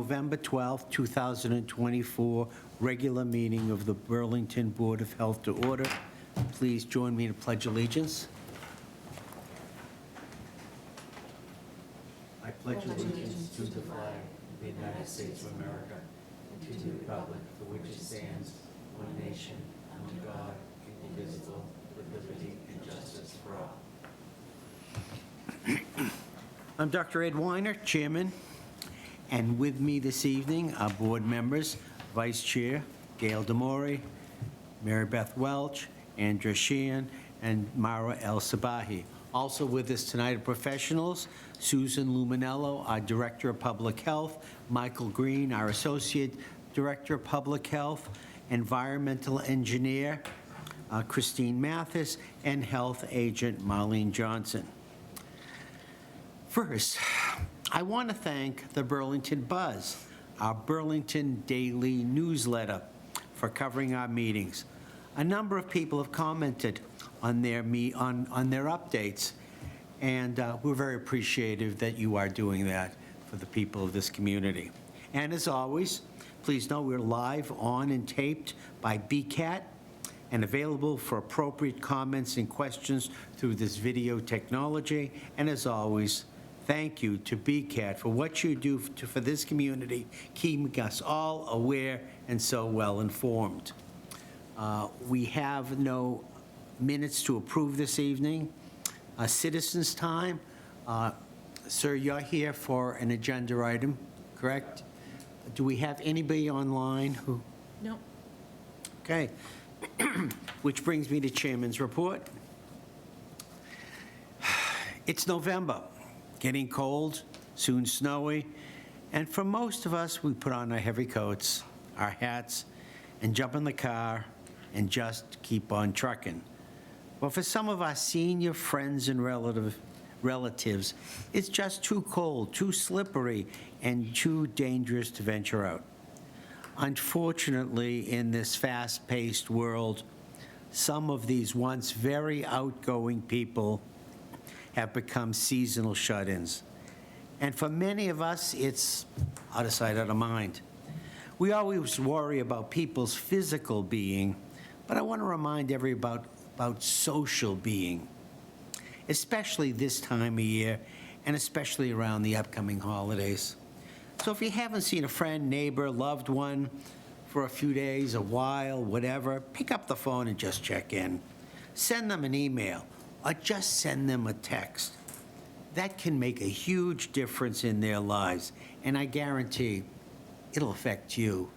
November 12th, 2024, regular meeting of the Burlington Board of Health to order. Please join me in pledge allegiance. I pledge allegiance to the flag of the United States of America and to the republic for which it stands, one nation, under God, indivisible, with liberty and justice for all. I'm Dr. Ed Weiner, Chairman, and with me this evening are board members, Vice Chair Gail Demore, Mary Beth Welch, Andrea Sheehan, and Mara El Sabahi. Also with us tonight are professionals, Susan Luminello, our Director of Public Health, Michael Green, our Associate Director of Public Health, Environmental Engineer, Christine Mathis, and Health Agent Marlene Johnson. First, I want to thank the Burlington Buzz, our Burlington daily newsletter, for covering our meetings. A number of people have commented on their updates, and we're very appreciative that you are doing that for the people of this community. And as always, please know we're live on and taped by BCAT and available for appropriate comments and questions through this video technology. And as always, thank you to BCAT for what you do for this community, keeping us all aware and so well informed. We have no minutes to approve this evening. Citizens' time. Sir, you're here for an agenda item, correct? Do we have anybody online who? No. Okay. Which brings me to Chairman's report. It's November. Getting cold, soon snowy, and for most of us, we put on our heavy coats, our hats, and jump in the car and just keep on trucking. But for some of our senior friends and relatives, it's just too cold, too slippery, and too dangerous to venture out. Unfortunately, in this fast-paced world, some of these once very outgoing people have become seasonal shut-ins. And for many of us, it's out of sight, out of mind. We always worry about people's physical being, but I want to remind everybody about social being, especially this time of year, and especially around the upcoming holidays. So if you haven't seen a friend, neighbor, loved one for a few days, a while, whatever, pick up the phone and just check in. Send them an email, or just send them a text. That can make a huge difference in their lives, and I guarantee it'll affect you.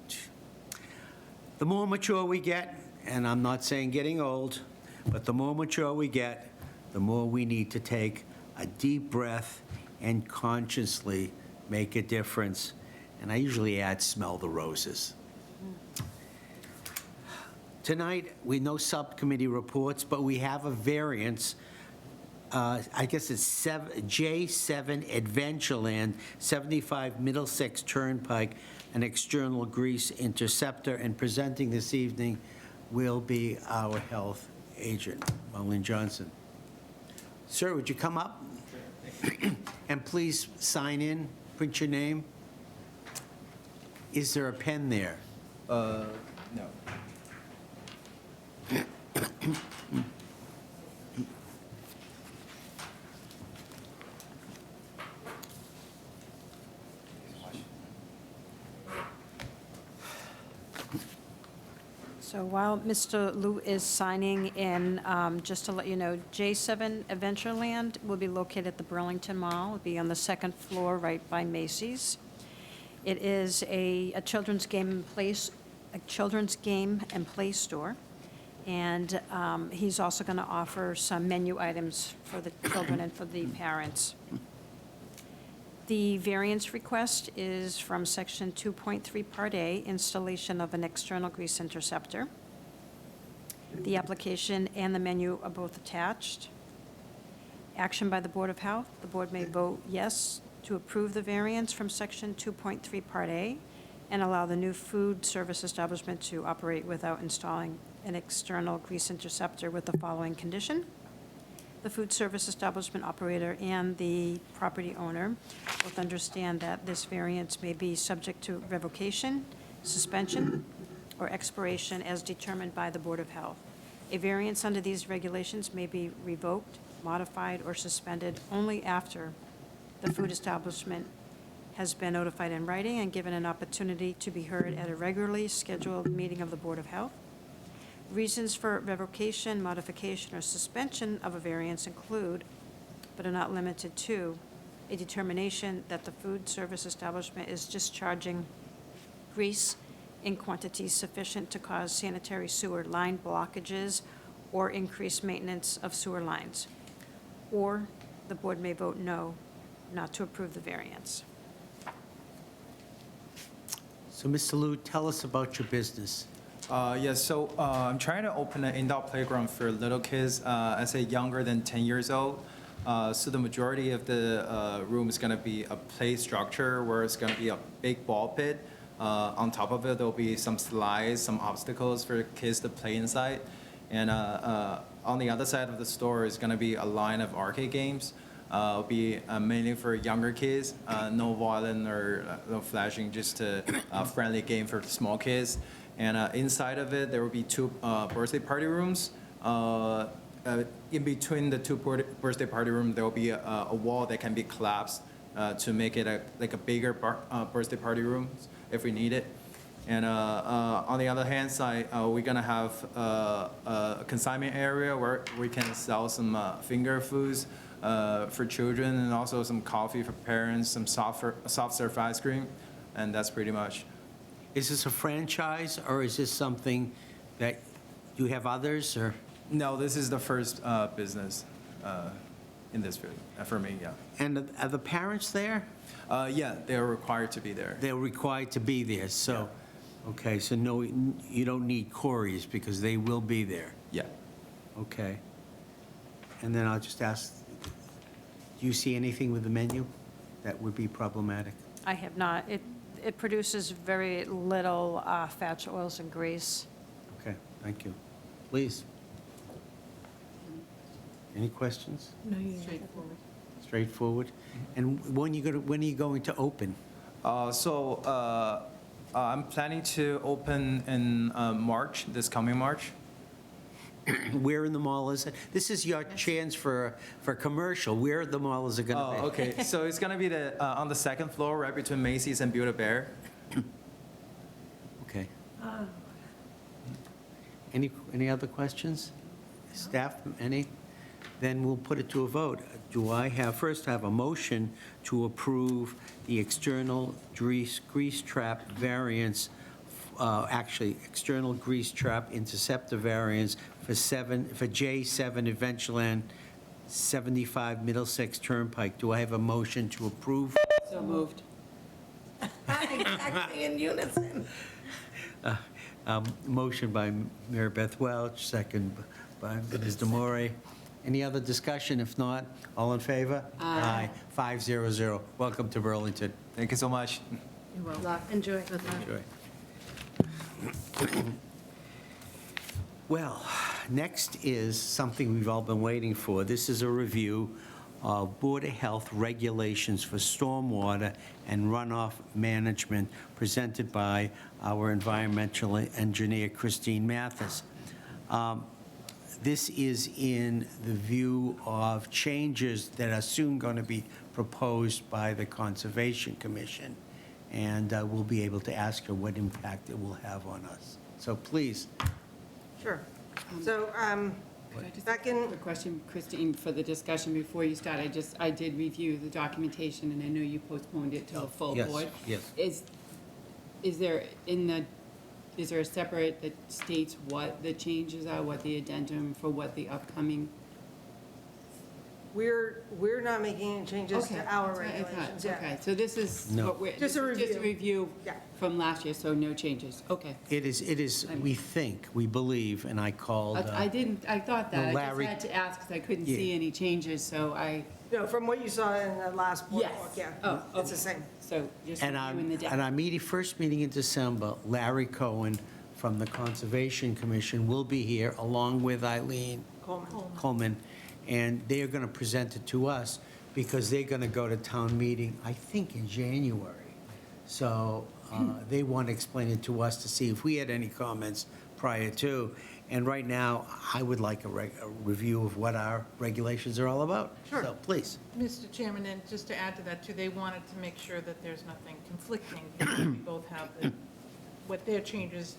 The more mature we get, and I'm not saying getting old, but the more mature we get, the more we need to take a deep breath and consciously make a difference. And I usually add smell the roses. Tonight, we know subcommittee reports, but we have a variance. I guess it's J7 Adventureland, 75 Middlesex Turnpike, an external grease interceptor. And presenting this evening will be our health agent, Marlene Johnson. Sir, would you come up? Sure. And please sign in, print your name. Is there a pen there? No. So while Mr. Liu is signing in, just to let you know, J7 Adventureland will be located at the Burlington Mall. It'll be on the second floor right by Macy's. It is a children's game and play store. And he's also going to offer some menu items for the children and for the parents. The variance request is from Section 2.3, Part A, installation of an external grease interceptor. The application and the menu are both attached. Action by the Board of Health. The board may vote yes to approve the variance from Section 2.3, Part A, and allow the new food service establishment to operate without installing an external grease interceptor with the following condition: the food service establishment operator and the property owner both understand that this variance may be subject to revocation, suspension, or expiration as determined by the Board of Health. A variance under these regulations may be revoked, modified, or suspended only after the food establishment has been notified in writing and given an opportunity to be heard at a regularly scheduled meeting of the Board of Health. Reasons for revocation, modification, or suspension of a variance include, but are not limited to, a determination that the food service establishment is discharging grease in quantities sufficient to cause sanitary sewer line blockages or increased maintenance of sewer lines. Or the board may vote no, not to approve the variance. So, Mr. Liu, tell us about your business. Yes, so I'm trying to open an indoor playground for little kids, I say younger than 10 years old. So the majority of the room is going to be a play structure where it's going to be a big ball pit. On top of it, there'll be some slides, some obstacles for kids to play inside. And on the other side of the store is going to be a line of arcade games. It'll be mainly for younger kids, no violent or no flashing, just a friendly game for the small kids. And inside of it, there will be two birthday party rooms. In between the two birthday party rooms, there will be a wall that can be collapsed to make it like a bigger birthday party room if we need it. And on the other hand side, we're gonna have a consignment area where we can sell some finger foods for children, and also some coffee for parents, some soft serve ice cream, and that's pretty much. Is this a franchise, or is this something that you have others, or? No, this is the first business in this field for me, yeah. And are the parents there? Yeah, they're required to be there. They're required to be there, so, okay, so no, you don't need queries because they will be there. Yeah. Okay. And then I'll just ask, do you see anything with the menu that would be problematic? I have not. It produces very little fats, oils, and grease. Okay, thank you. Please. Any questions? No, straightforward. Straightforward? And when are you going to open? I'm planning to open in March, this coming March. Where in the mall is it? This is your chance for commercial. Where in the mall is it going to be? Oh, okay. So it's gonna be on the second floor, right between Macy's and Build-A-Bear. Okay. Any other questions? Staff, any? Then we'll put it to a vote. Do I first have a motion to approve the external grease trap variance, external grease trap interceptor variance for J7 Adventureland, 75 Middlesex Turnpike. Do I have a motion to approve? So moved. Exactly in unison. Motion by Mary Beth Welch, second by Ms. Demore. Any other discussion? If not, all in favor? Aye. 500. Welcome to Burlington. Thank you so much. You're welcome. Enjoy. Enjoy. Well, next is something we've all been waiting for. This is a review of Board of Health regulations for stormwater and runoff management presented by our environmental engineer, Christine Mathis. This is in the view of changes that are soon going to be proposed by the Conservation Commission, and we'll be able to ask her what impact it will have on us. So please. Sure. So, Could I just back ask in, a question, Christine, for the discussion before you start? I did review the documentation, and I know you postponed it to a full Yes, board. yes. Is there a separate that states what the changes are, what the addendum for what the upcoming? we're not making any changes Okay, to our that's what I thought. regulations, yeah. Okay, so this is No. what we're. Just a this is Just a review Yeah. from last year, so no changes. Okay. It is, we believe, and I called. I thought that. I Larry- just had to ask because I couldn't Yeah. see any changes, so I, No, from what you saw in the last board yes. book, yeah. Oh, It's the okay. same. So just And our, reviewing the and our first meeting in December, Larry Cohen from the Conservation Commission will be here, along with Eileen Coleman. Coleman, and they're going to present it to us because they're going to go to town meeting, I think, in January. So they want to explain it to us to see if we had any comments prior to. And right now, I would like a review of what our regulations are all about. Sure. So, please. Mr. Chairman, and just to add to that too, they wanted to make sure that there's nothing conflicting. Because we both have what their changes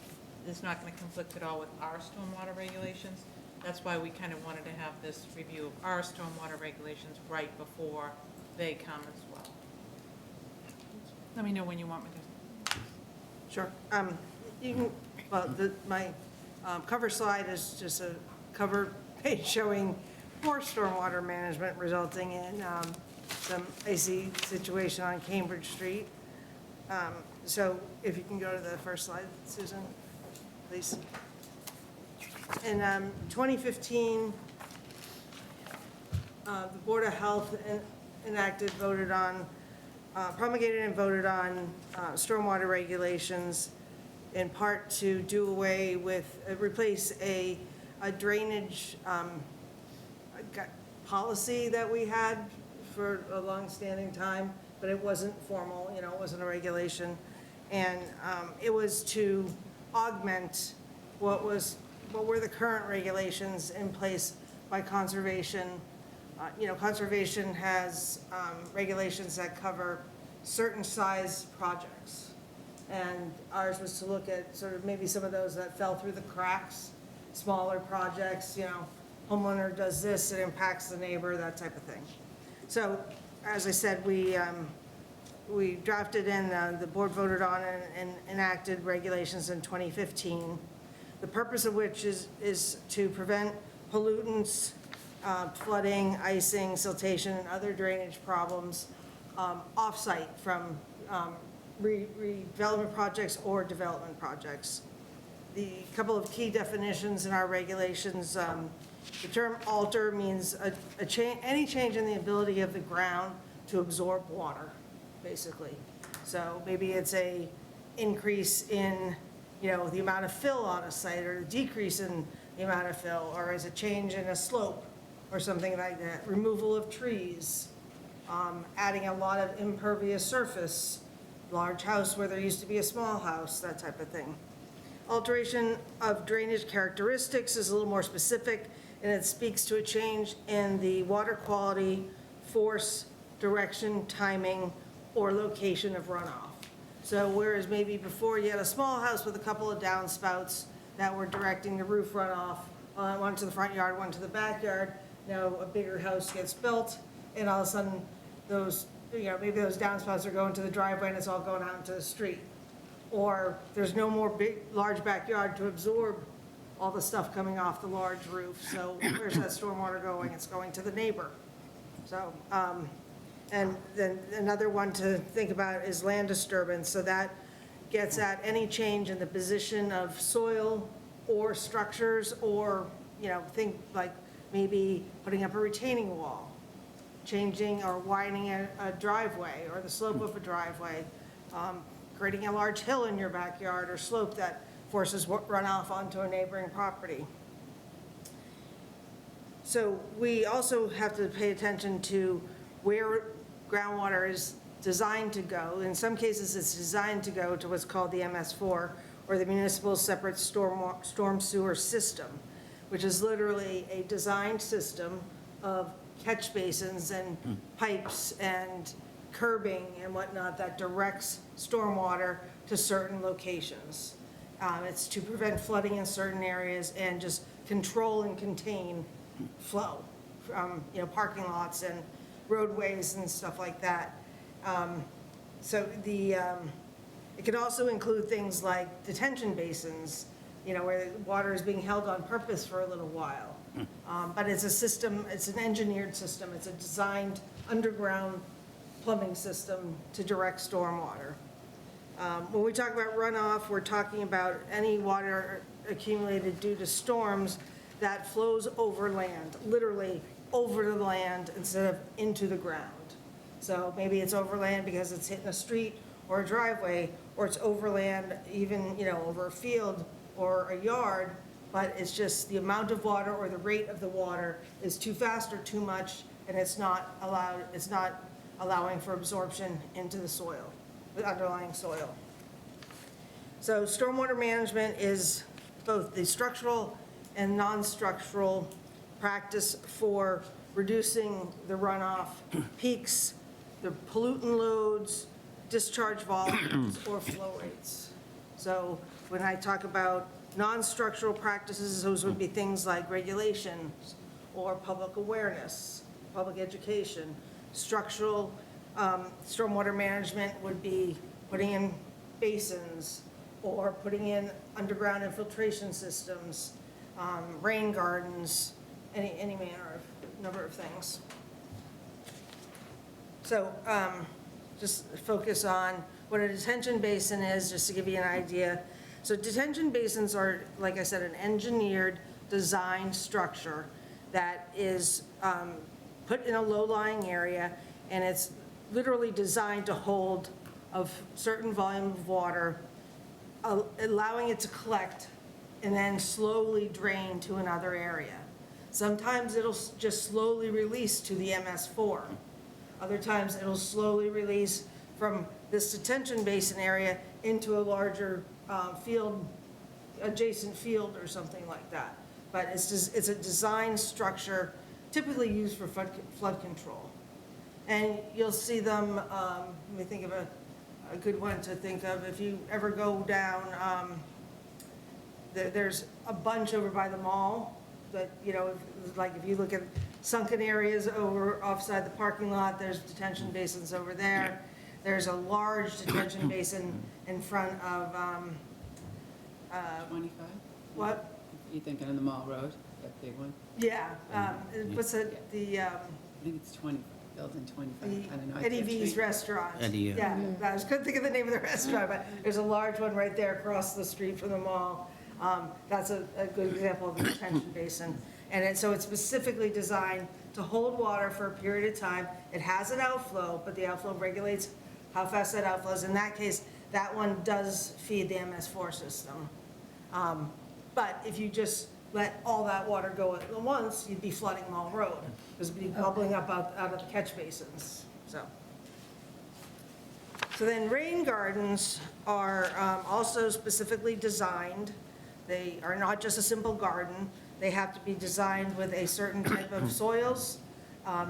is not going to conflict at all with our stormwater regulations. That's why we kind of wanted to have this review of our stormwater regulations right before they come as well. Let me know when you want me to. Sure. You can, well, my cover slide is just a cover page showing poor stormwater management resulting in some icy situation on Cambridge Street. So if you can go to the first slide, Susan, please. In 2015, the Board of Health promulgated and voted on stormwater regulations in part to do away with, replace a drainage policy that we had for a long-standing time, but it wasn't formal, it wasn't a regulation. And it was to augment what were the current regulations in place by conservation. Conservation has regulations that cover certain size projects. And ours was to look at sort of maybe some of those that fell through the cracks, smaller projects, homeowner does this, it impacts the neighbor, that type of thing. So, as I said, we drafted in, the board voted on and enacted regulations in 2015. The purpose of which is to prevent pollutants, flooding, icing, siltation, and other drainage problems off-site from redevelopment projects or development projects. The couple of key definitions in our regulations, the term alter means any change in the ability of the ground to absorb water, basically. So maybe it's a increase in, the amount of fill on a site, or a decrease in the amount of fill, or is a change in a slope, or something like that. Removal of trees, adding a lot of impervious surface, large house where there used to be a small house, that type of thing. Alteration of drainage characteristics is a little more specific, and it speaks to a change in the water quality, force, direction, timing, or location of runoff. So whereas maybe before you had a small house with a couple of downspouts that were directing the roof runoff, one to the front yard, one to the backyard, now a bigger house gets built, and all of a sudden those, maybe those downspouts are going to the driveway and it's all going out into the street. Or there's no more large backyard to absorb all the stuff coming off the large roof. So where's that stormwater going? It's going to the neighbor. So, and then another one to think about is land disturbance. So that gets at any change in the position of soil or structures, or, think like maybe putting up a retaining wall, changing or widening a driveway or the slope of a driveway, creating a large hill in your backyard or slope that forces runoff onto a neighboring property. So we also have to pay attention to where groundwater is designed to go. In some cases, it's designed to go to what's called the MS4, or the Municipal Separate Storm Sewer System, which is literally a designed system of catch basins and pipes and curbing and whatnot that directs stormwater to certain locations. It's to prevent flooding in certain areas and just control and contain flow from, parking lots and roadways and stuff like that. So it can also include things like detention basins, where water is being held on purpose for a little while. But it's a system, it's an engineered system, it's a designed underground plumbing system to direct stormwater. When we talk about runoff, we're talking about any water accumulated due to storms that flows over land, literally over the land instead of into the ground. So maybe it's overland because it's hitting a street or a driveway, or it's overland even, over a field or a yard but it's just the amount of water or the rate of the water is too fast or too much, and it's not allowing for absorption into the soil, the underlying soil. So stormwater management is both the structural and non-structural practice for reducing the runoff peaks, the pollutant loads, discharge volumes, or flow rates. So when I talk about non-structural practices, those would be things like regulations or public awareness, public education. Structural stormwater management would be putting in basins or putting in underground infiltration systems, rain gardens, any number of things. So just focus on what a detention basin is, just to give you an idea. So detention basins are, like I said, an engineered, designed structure that is put in a low-lying area, and it's literally designed to hold a certain volume of water, allowing it to collect and then slowly drain to another area. Sometimes it'll just slowly release to the MS4. Other times it'll slowly release from this detention basin area into a larger field, adjacent field or something like that. But it's a design structure typically used for flood control. And you'll see them, let me think of a good one to think of. If you ever go down, there's a bunch over by the mall that, like if you look at sunken areas over offside the parking lot, there's detention basins over there. There's a large detention basin in front of, 25? what? You thinking of the Mall Road, that big one? Yeah, what's it, I think it's 20, building 25, I don't know. I Eddie can't V's speak. restaurant. Eddie, Yeah, I just couldn't think of the name of the restaurant, but there's a large one right there across the street from the mall. That's a good example of a detention basin. And so it's specifically designed to hold water for a period of time. It has an outflow, but the outflow regulates how fast that outflows. In that case, that one does feed the MS4 system. But if you just let all that water go at once, you'd be flooding Mall Road, because it'd be bubbling up out of the catch basins, so. So then rain gardens are also specifically designed. They are not just a simple garden. They have to be designed with a certain type of soils.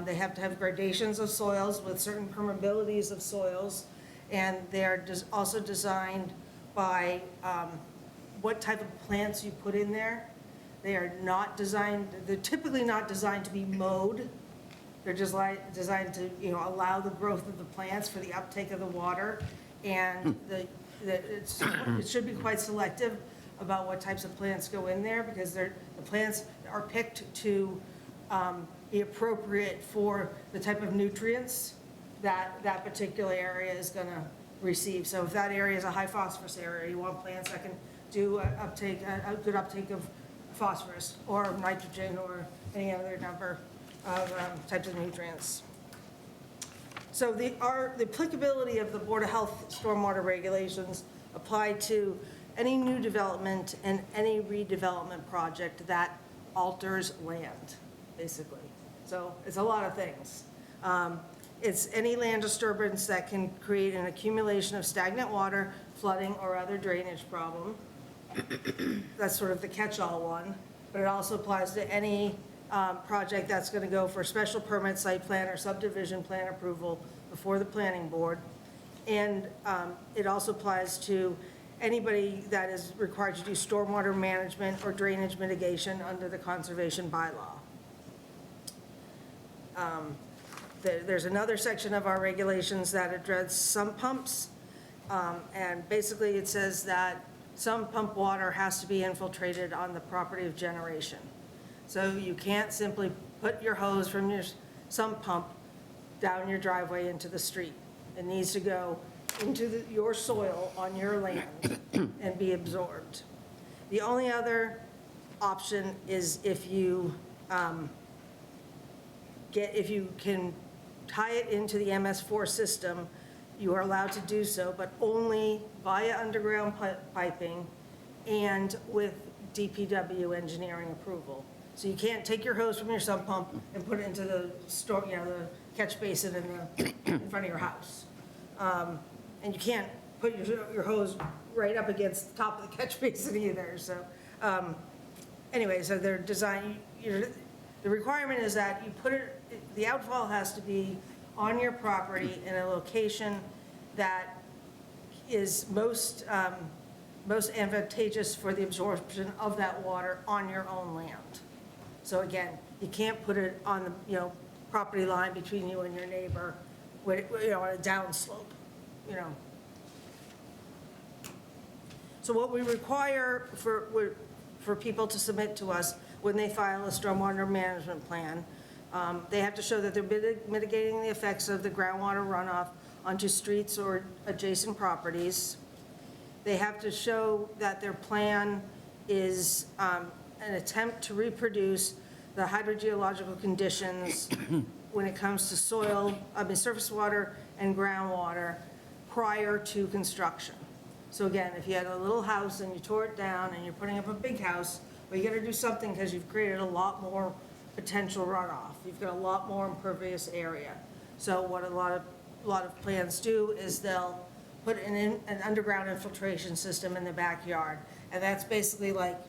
They have to have gradations of soils with certain permeabilities of soils. And they're also designed by what type of plants you put in there. They are not designed, they're typically not designed to be mowed. They're just designed to, allow the growth of the plants for the uptake of the water. And it should be quite selective about what types of plants go in there, because the plants are picked to be appropriate for the type of nutrients that particular area is going to receive. So if that area is a high phosphorus area, you want plants that can do a good uptake of phosphorus or nitrogen or any other number of types of nutrients. So the applicability of the Board of Health stormwater regulations apply to any new development and any redevelopment project that alters land, basically. So it's a lot of things. It's any land disturbance that can create an accumulation of stagnant water, flooding, or other drainage problem. That's sort of the catch-all one, but it also applies to any project that's going to go for special permit, site plan, or subdivision plan approval before the planning board. And it also applies to anybody that is required to do stormwater management or drainage mitigation under the conservation bylaw. There's another section of our regulations that address sump pumps. And basically it says that sump pump water has to be infiltrated on the property of generation. So you can't simply put your hose from your sump pump down your driveway into the street. It needs to go into your soil on your land and be absorbed. The only other option is if you can tie it into the MS4 system, you are allowed to do so, but only via underground piping and with DPW engineering approval. So you can't take your hose from your sump pump and put it into the store, the catch basin in front of your house. And you can't put your hose right up against the top of the catch basin either, so. Anyway, so they're designed, the requirement is that you put it, the outfall has to be on your property in a location that is most advantageous for the absorption of that water on your own land. So again, you can't put it on the, property line between you and your neighbor, on a downslope, So what we require for people to submit to us when they file a stormwater management plan, they have to show that they're mitigating the effects of the groundwater runoff onto streets or adjacent properties. They have to show that their plan is an attempt to reproduce the hydrogeological conditions when it comes to surface water and groundwater prior to construction. So again, if you had a little house and you tore it down and you're putting up a big house, well, you got to do something because you've created a lot more potential runoff. You've got a lot more impervious area. So what a lot of plans do is they'll put an underground infiltration system in the backyard. And that's basically like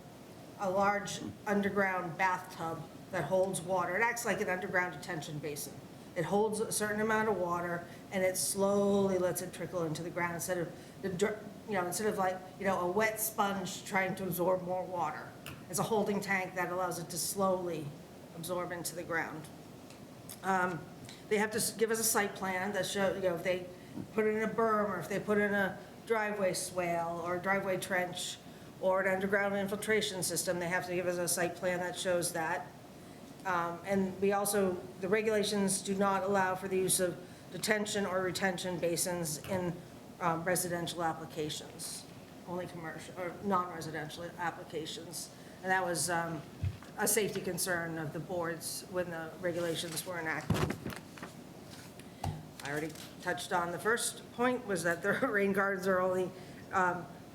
a large underground bathtub that holds water. It acts like an underground detention basin. It holds a certain amount of water and it slowly lets it trickle into the ground instead of like, a wet sponge trying to absorb more water. It's a holding tank that allows it to slowly absorb into the ground. They have to give us a site plan that shows, if they put it in a berm or if they put in a driveway swale or a driveway trench or an underground infiltration system, they have to give us a site plan that shows that. And the regulations do not allow for the use of detention or retention basins in residential applications, only commercial or non-residential applications. And that was a safety concern of the boards when the regulations were enacted. I already touched on the first point, was that the rain gardens are only,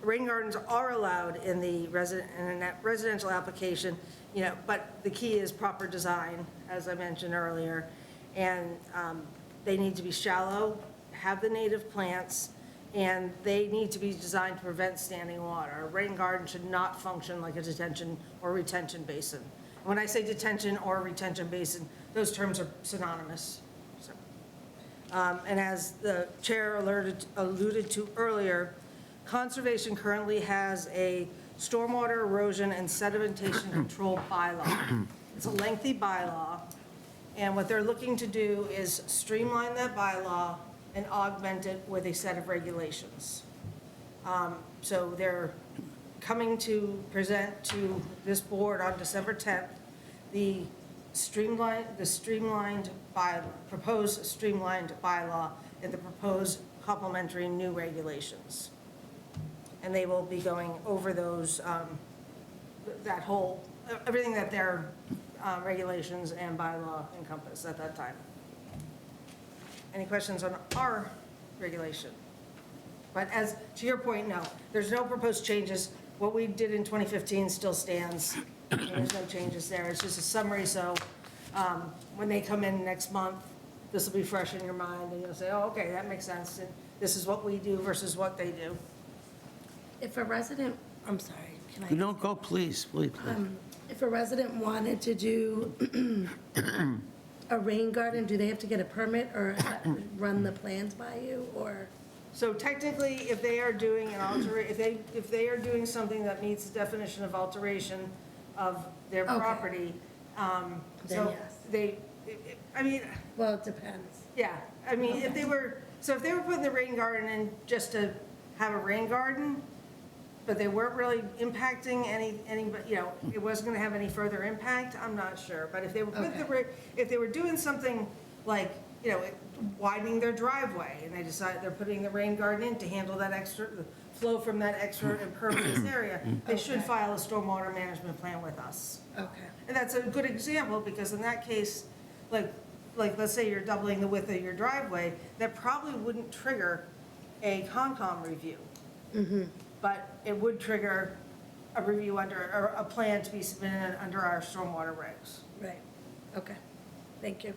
rain gardens are allowed in the residential application, but the key is proper design, as I mentioned earlier. And they need to be shallow, have the native plants, and they need to be designed to prevent standing water. A rain garden should not function like a detention or retention basin. When I say detention or retention basin, those terms are synonymous. So, and as the chair alluded to earlier, conservation currently has a stormwater erosion and sedimentation control bylaw. It's a lengthy bylaw, and what they're looking to do is streamline that bylaw and augment it with a set of regulations. So they're coming to present to this board on December 10th the proposed streamlined bylaw and the proposed complementary new regulations. And they will be going over those, everything that their regulations and bylaw encompass at that time. Any questions on our regulation? But as to your point, no, there's no proposed changes. What we did in 2015 still stands. There's no changes there. It's just a summary, so when they come in next month, this will be fresh in your mind, and you'll say, oh, okay, that makes sense, and this is what we do versus what they do. If a resident, I'm sorry, can I? No, go, please. If a resident wanted to do a rain garden, do they have to get a permit or run the plans by you, or? So technically, if they are doing if they are doing something that meets the definition of alteration of their Okay. property, Then so yes. Well, it depends. Yeah, if they were putting the rain garden in just to have a rain garden, but they weren't really impacting any, it wasn't gonna have any further impact, I'm not sure. But if they were if they were doing something like, widening their driveway, and they decided they're putting the rain garden in to handle that extra, the flow from that extra impervious area, they should file a stormwater management plan with us. Okay. And that's a good example, because in that case, like, let's say you're doubling the width of your driveway, that probably wouldn't trigger a Concom review. But it would trigger a review under, or a plan to be submitted under our stormwater regs. Right, okay, thank you.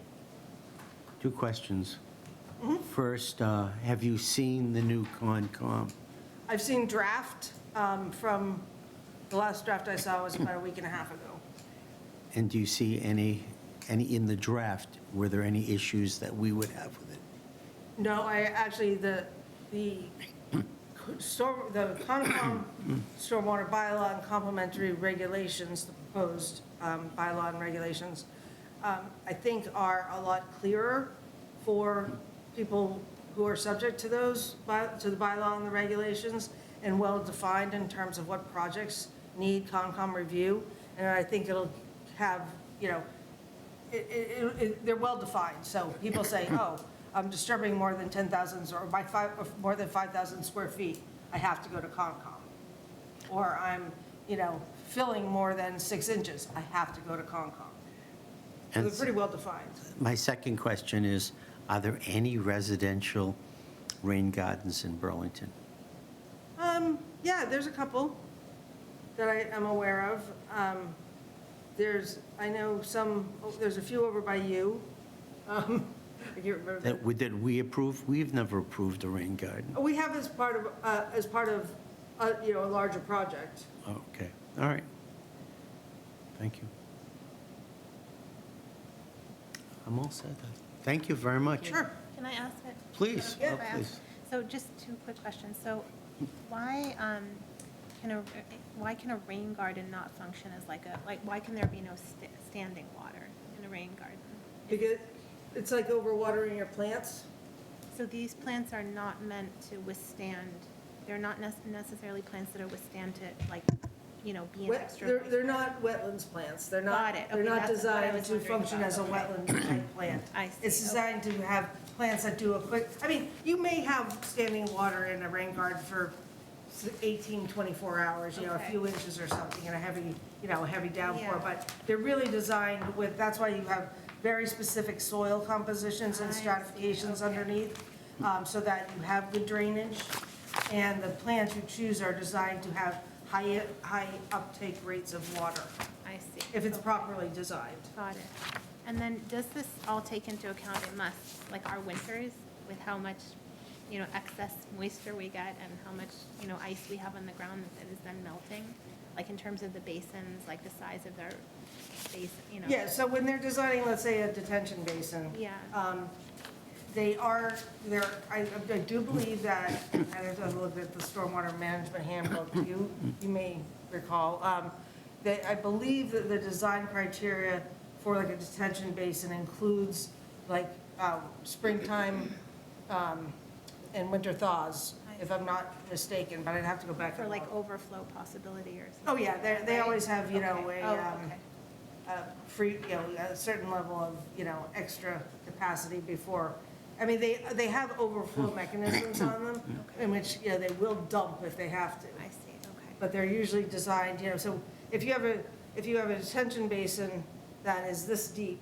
2 questions. First, have you seen the new Concom? I've seen draft from, the last draft I saw was about a week and a half ago. And do you see any in the draft, were there any issues that we would have with it? No, I actually, the Concom stormwater bylaw and complementary regulations, the proposed bylaw and regulations, I think are a lot clearer for people who are subject to those, to the bylaw and the regulations, and well-defined in terms of what projects need Concom review. And I think it'll have, you know, they're well-defined. So people say, oh, I'm disturbing more than 10,000 or more than 5,000 square feet, I have to go to Concom. Or I'm, you know, filling more than 6 inches, I have to go to Concom. So And they're pretty well-defined. My second question is, are there any residential rain gardens in Burlington? Yeah, there's a couple that I am aware of. I know there's a few over by you. I can't remember. That we approve? We've never approved a rain garden. We have as part of, you know, a larger project. Oh, okay, all right. Thank you. I'm all set then. Thank you very much. Sure. Can I ask it? Please, Yeah. oh, please. So just 2 quick questions. So why can a rain garden not function as why can there be no standing water in a rain garden? Because it's like overwatering your plants. So these plants are not meant to withstand, they're not necessarily plants that are withstand to be an extra. They're not wetlands plants. They're not, Got it. they're Okay, not that's what I designed was to wondering function about. as a Okay. wetland type plant. I see, It's designed to have plants that do a quick, I mean, you may have standing water in a rain garden for 18, 24 hours, you know, a Okay. few inches or something in a heavy downpour. Yeah. But they're really designed with, that's why you have very specific soil compositions and I see, stratifications okay. underneath, so that you have good drainage. And the plants you choose are designed to have high uptake rates of water, I see. if it's Okay. properly designed. Got it. And then does this all take into account, it must, like our winters with how much, excess moisture we get and how much, ice we have on the ground that is then melting? Like in terms of the basins, like the size of their basin, Yeah, so when they're designing, let's say, a detention basin. Yeah. I do believe that, and I have to look at the stormwater management handbook, you may recall, that I believe that the design criteria for like a detention basin includes like springtime and winter thaws, if I'm not mistaken, but I'd have to go back For and like look. overflow possibility or something? Oh, yeah, they right? always have, Okay. Oh, okay. free, a certain level of, extra capacity before. I mean, they have overflow mechanisms on them, in which, they will dump if they have to. I see, okay. But they're usually designed, so if you have a detention basin that is this deep,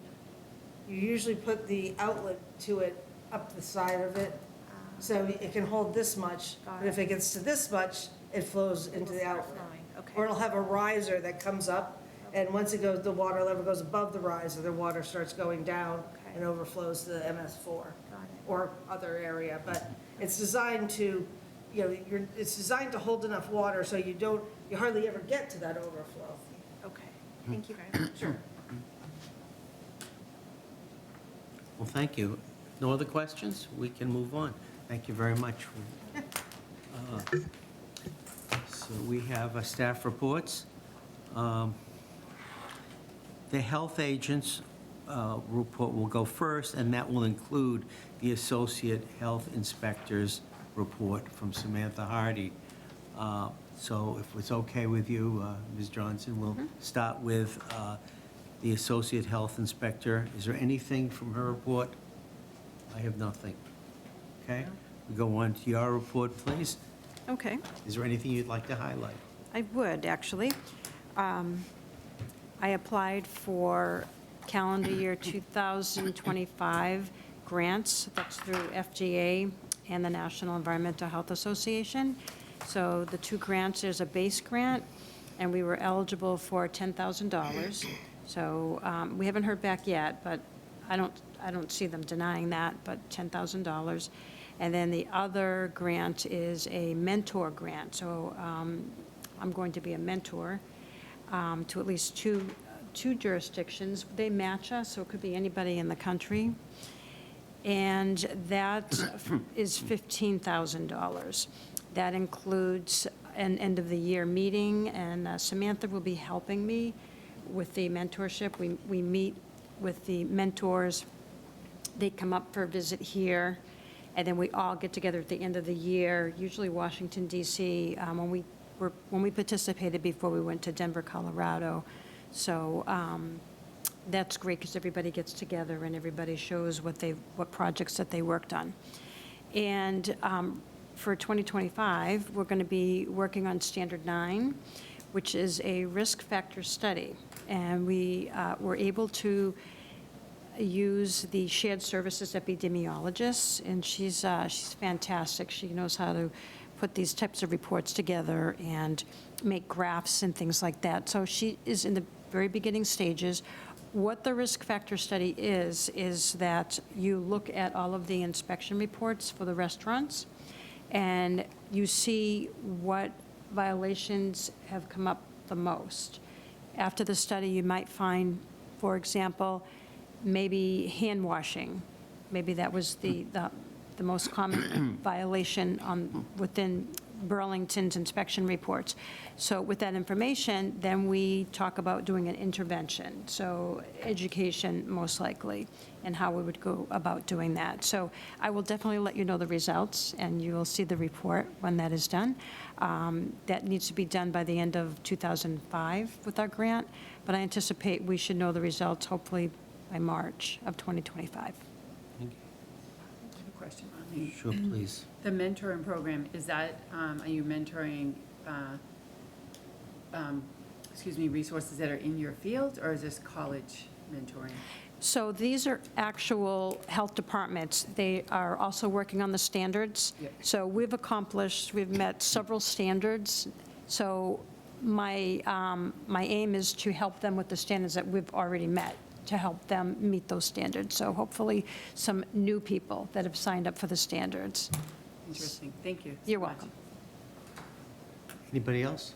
you usually put the outlet to it up the side of it, so it can hold this much. Got But if it gets to this much, it flows into the start outlet. flowing, okay. Or it'll have a riser that comes up, and once the water level goes above the riser, the water starts going down Okay. and overflows to the MS4 Got it. or other area. But it's designed to, it's designed to hold enough water so you hardly ever get to that overflow. Okay, thank you very much. Sure. Well, thank you. No other questions? We can move on. Thank you very much. So we have staff reports. The health agents report will go first, and that will include the associate health inspector's report from Samantha Hardy. So if it's okay with you, Ms. Johnson, we'll start with the associate health inspector. Is there anything from her report? I have nothing. Okay, we go on to your report, please. Okay. Is there anything you'd like to highlight? I would, actually. I applied for calendar year 2025 grants. That's through FGA and the National Environmental Health Association. So the 2 grants, there's a base grant, and we were eligible for $10,000. So we haven't heard back yet, but I don't see them denying that, but $10,000. And then the other grant is a mentor grant. So I'm going to be a mentor to at least two jurisdictions. They match us, so it could be anybody in the country. And that is $15,000. That includes an end-of-the-year meeting, and Samantha will be helping me with the mentorship. We meet with the mentors. They come up for a visit here, and then we all get together at the end of the year, usually Washington, D.C., when we participated before we went to Denver, Colorado. So that's great because everybody gets together and everybody shows what projects that they worked on. And for 2025, we're going to be working on Standard 9, which is a risk factor study. And we were able to use the shared services epidemiologist, and she's fantastic. She knows how to put these types of reports together and make graphs and things like that. So she is in the very beginning stages. What the risk factor study is that you look at all of the inspection reports for the restaurants, and you see what violations have come up the most. After the study, you might find, for example, maybe hand washing. Maybe that was the most common violation within Burlington's inspection reports. So with that information, then we talk about doing an intervention. So education, most likely, and how we would go about doing that. So I will definitely let you know the results, and you will see the report when that is done. That needs to be done by the end of 2005 with our grant, but I anticipate we should know the results hopefully by March of 2025. I have a question on the. Sure, please. The mentoring program, is that, are you mentoring, resources that are in your field, or is this college mentoring? So these are actual health departments. They are also working on the standards. Yep. So we've met several standards. So my aim is to help them with the standards that we've already met, to help them meet those standards. So hopefully some new people that have signed up for the standards. Interesting, thank you. You're so much. welcome. Anybody else?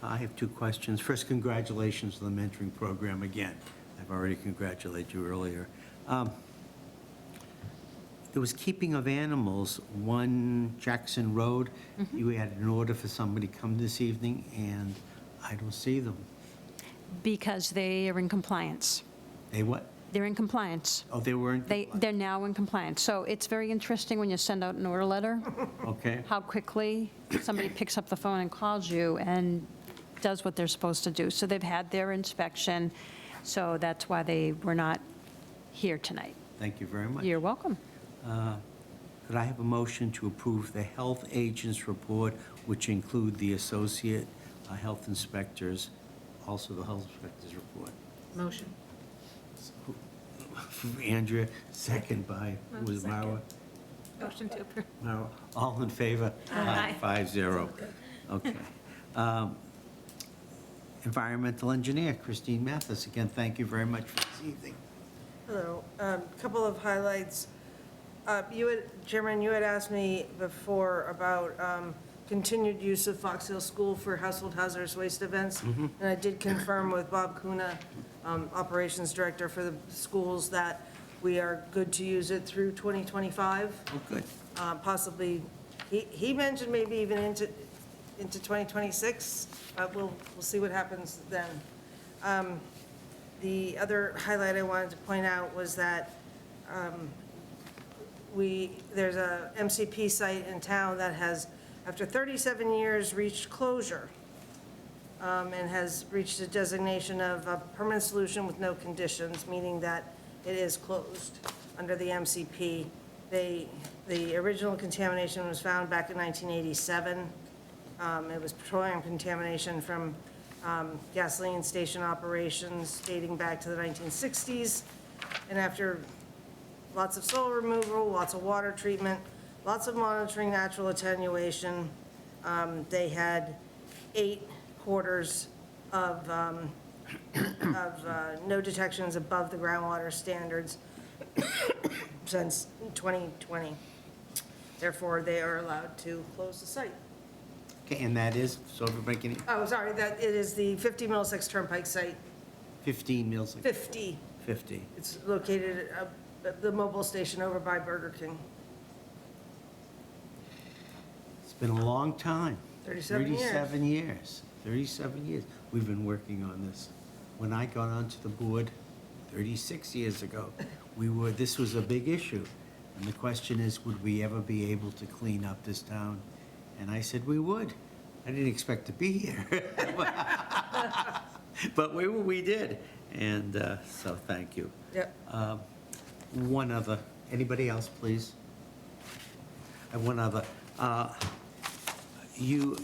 I have two questions. First, congratulations on the mentoring program again. I've already congratulated you earlier. There was keeping of animals, 1 Jackson Road. You had an order for somebody to come this evening, and I don't see them. Because they are in compliance. They what? They're in compliance. Oh, they weren't? They're now in compliance. So it's very interesting when you send out an order letter, Okay. how quickly somebody picks up the phone and calls you and does what they're supposed to do. So they've had their inspection, so that's why they were not here tonight. Thank you very much. You're welcome. Could I have a motion to approve the health agents report, which include the associate health inspectors, also the health inspectors report? Motion. Andrea, second by, who was Marwa? Motion to approve. Marwa, all in favor? Aye. 5-0. Okay. Environmental engineer, Christine Mathis, again, thank you very much for this evening. Hello. Couple of highlights. Chairman, you had asked me before about continued use of Fox Hill School for household hazardous waste events. And I did confirm with Bob Kuna, Operations Director for the schools, that we are good to use it through 2025. Oh, good. Possibly, he mentioned maybe even into 2026. We'll see what happens then. The other highlight I wanted to point out was that there's a MCP site in town that has, after 37 years, reached closure and has reached a designation of a permanent solution with no conditions, meaning that it is closed under the MCP. The original contamination was found back in 1987. It was petroleum contamination from gasoline station operations dating back to the 1960s. And after lots of soil removal, lots of water treatment, lots of monitoring natural attenuation, they had 8 quarters of no detections above the groundwater standards since 2020. Therefore, they are allowed to close the site. Okay, and that is, so everybody can, Oh, sorry, that, it is the 50 Middlesex Turnpike site, 15 meals, 50. 50. It's located at the mobile station over by Burger King. It's been a long time. 37 years. 37 years. 37 years. We've been working on this. When I got onto the board 36 years ago, this was a big issue. And the question is, would we ever be able to clean up this town? And I said we would. I didn't expect to be here. But we did. And so thank you. Yep. One other, anybody else, please? I have one other. You,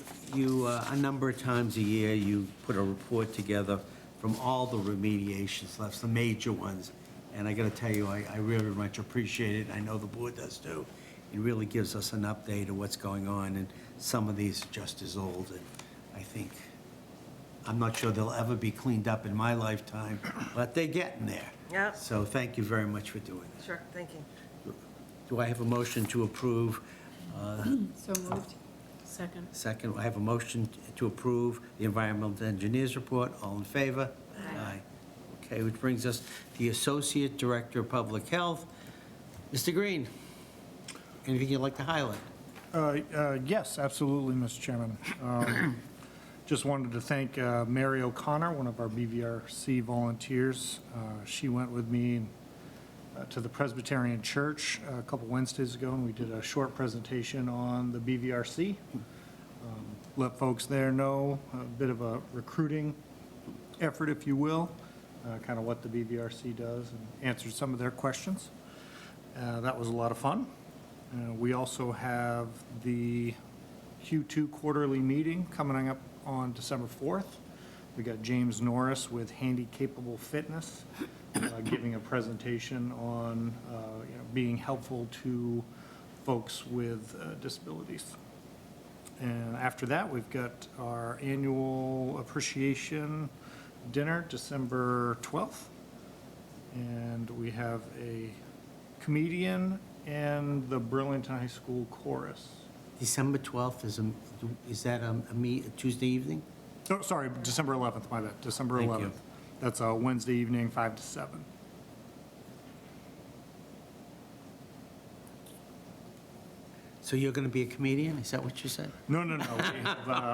a number of times a year, you put a report together from all the remediations left, the major ones. And I got to tell you, I really much appreciate it. I know the board does too. It really gives us an update of what's going on, and some of these are just as old. And I think, I'm not sure they'll ever be cleaned up in my lifetime, but they're getting there. Yeah. So thank you very much for doing this. Sure, thank you. Do I have a motion to approve? So moved. Second. Second, I have a motion to approve the environmental engineers report. All in favor? Aye. Okay, which brings us to the Associate Director of Public Health, Mr. Green. Anything you'd like to highlight? Yes, absolutely, Mr. Chairman. Just wanted to thank Mary O'Connor, one of our BVRC volunteers. She went with me to the Presbyterian Church a couple Wednesdays ago, and we did a short presentation on the BVRC. Let folks there know a bit of a recruiting effort, if you will, kind of what the BVRC does, and answered some of their questions. That was a lot of fun. We also have the Q2 quarterly meeting coming up on December 4th. We got James Norris with Handy Capable Fitness giving a presentation on being helpful to folks with disabilities. And after that, we've got our annual appreciation dinner, December 12th. And we have a comedian and the Burlington High School Chorus. December 12th is that a Tuesday evening? Oh, sorry, December 11th, my bad, December Thank 11th. you. That's a Wednesday evening, 5 to 7. So you're going to be a comedian? Is that what you said? No.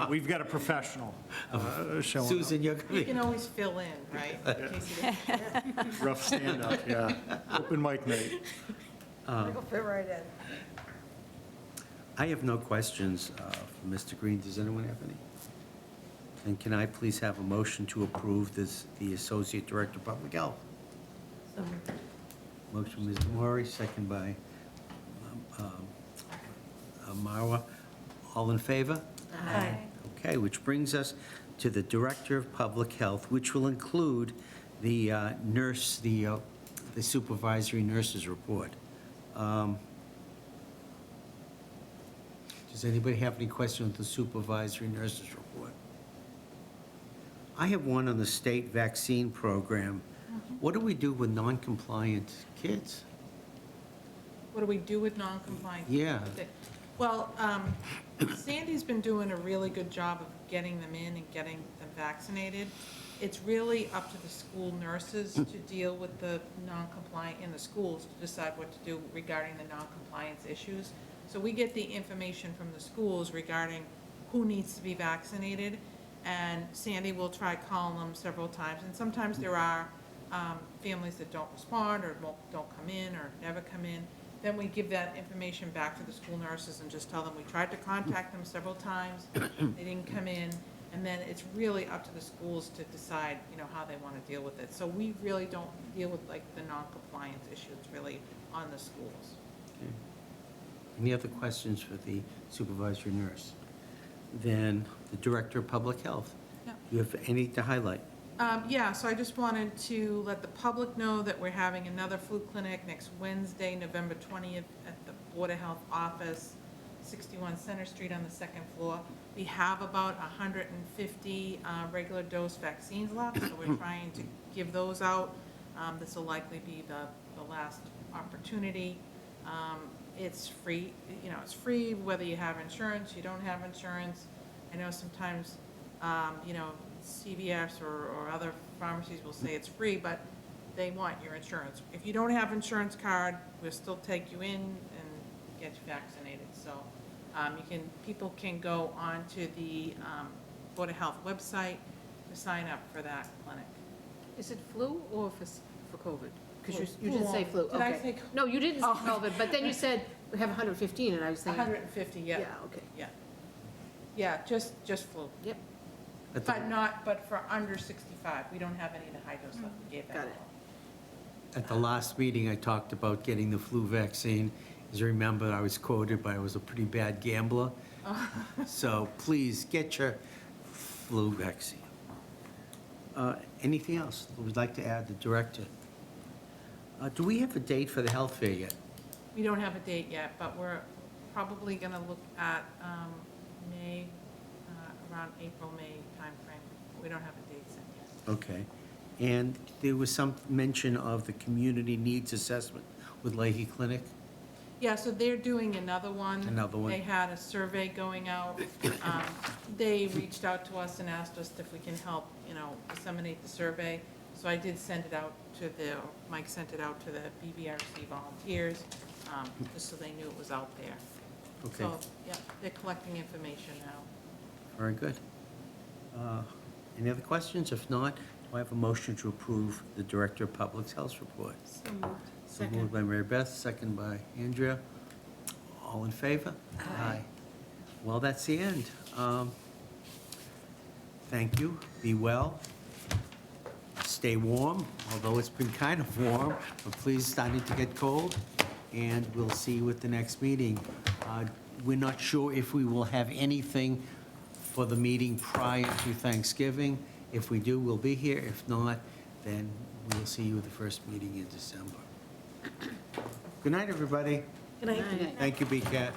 We've got a professional showing up. Susan, you're going You to can always fill in, right? In case you didn't- Rough stand-up, yeah. Open mic night. It'll fit right in. I have no questions for Mr. Green. Does anyone have any? And can I please have a motion to approve the Associate Director of Public Health? Motion, Ms. Demore, second by Marwa. All in favor? Aye. Okay, which brings us to the Director of Public Health, which will include the the supervisory nurses report. Does anybody have any questions on the supervisory nurses report? I have one on the state vaccine program. What do we do with non-compliant kids? What do we do with non-compliant? Yeah. Well, Sandy's been doing a really good job of getting them in and getting them vaccinated. It's really up to the school nurses to deal with the non-compliant in the schools, to decide what to do regarding the non-compliance issues. So we get the information from the schools regarding who needs to be vaccinated, and Sandy will try calling them several times. And sometimes there are families that don't respond or don't come in or never come in. Then we give that information back to the school nurses and just tell them we tried to contact them several times, they didn't come in, and then it's really up to the schools to decide, how they want to deal with it. So we really don't deal with like the non-compliance issue, it's really on the schools. Okay. Any other questions for the supervisory nurse? Then the Director of Public Health. Yeah. Do you have anything to highlight? Yeah, so I just wanted to let the public know that we're having another flu clinic next Wednesday, November 20th, at the Board of Health office, 61 Center Street on the second floor. We have about 150 regular dose vaccines left, so we're trying to give those out. This will likely be the last opportunity. It's free, it's free whether you have insurance, you don't have insurance. I know sometimes, CVS or other pharmacies will say it's free, but they want your insurance. If you don't have insurance card, we'll still take you in and get you vaccinated. So people can go onto the Board of Health website to sign up for that clinic. Is it flu or for COVID? Because you did say flu, Did I okay. say No, you didn't say COVID, but then you said we have 115, and I was thinking. 150, yeah. Yeah, okay. Yeah. Yeah, just flu. Yep, But for under 65, we don't have any of the high dose left. We gave that got it. all. At the last meeting, I talked about getting the flu vaccine. As you remember, I was quoted by I was a pretty bad gambler. So please get your flu vaccine. Anything else we'd like to add, the director? Do we have a date for the health fair yet? We don't have a date yet, but we're probably going to look at May, around April, May timeframe. We don't have a date set yet. Okay. And there was some mention of the community needs assessment with Leahy Clinic? Yeah, so they're doing another one. Another one. They had a survey going out. They reached out to us and asked us if we can help, disseminate the survey. So I did send it out Mike sent it out to the BBRC volunteers, just so they knew it was out there. Okay, So, yeah, they're collecting information now. very good. Any other questions? If not, do I have a motion to approve the Director of Public Health report? So moved. So moved by Mary Beth, second by Andrea. All in favor? Aye. Well, that's the end. Thank you. Be well. Stay warm, although it's been kind of warm, but please starting to get cold. And we'll see you at the next meeting. We're not sure if we will have anything for the meeting prior to Thanksgiving. If we do, we'll be here. If not, then we'll see you at the first meeting in December. Good night, everybody. Good night. Right. Thank you, BCAT.